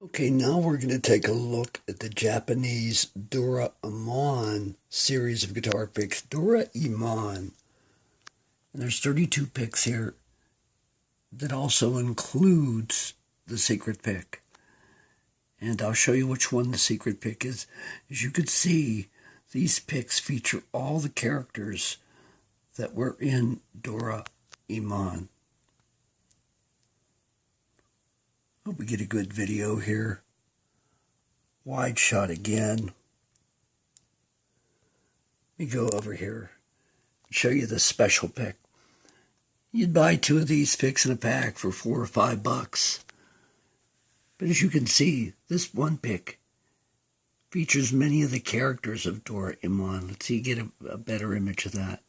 Okay, now we're going to take a look at the Japanese Doraemon series of guitar picks. Doraemon. And there's 32 picks here. That also includes the secret pick. And I'll show you which one the secret pick is. As you can see, these picks feature all the characters that were in Doraemon. Hope we get a good video here. Wide shot again. Let me go over here and show you the special pick. You'd buy 2 of these picks in a pack for $4 or $5. But as you can see, this one pick features many of the characters of Doraemon. Let's see, get a better image of that.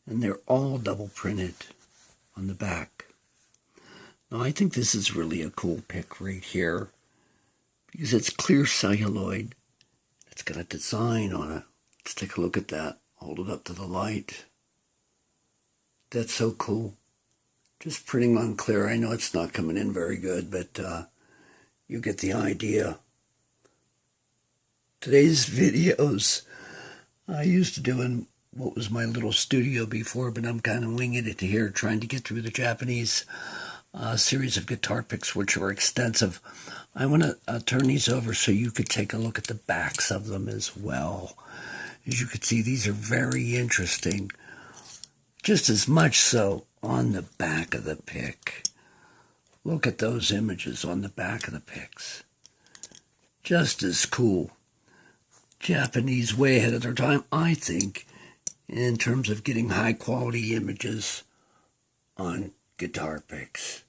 And they're all double printed on the back. Now, I think this is really a cool pick right here because it's clear celluloid. It's got a design on it. Let's take a look at that. Hold it up to the light. That's so cool. Just printing on clear. I know it's not coming in very good, but you get the idea. Today's videos, I used to do in what was my little studio before, but I'm kind of winging it here, trying to get through the Japanese series of guitar picks, which are extensive. I want to turn these over so you could take a look at the backs of them as well. As you can see, these are very interesting. Just as much so on the back of the pick. Look at those images on the back of the picks. Just as cool. Japanese way ahead of their time, I think, in terms of getting high quality images on guitar picks.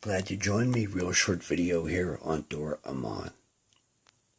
Glad you joined me. Real short video here on Doraemon.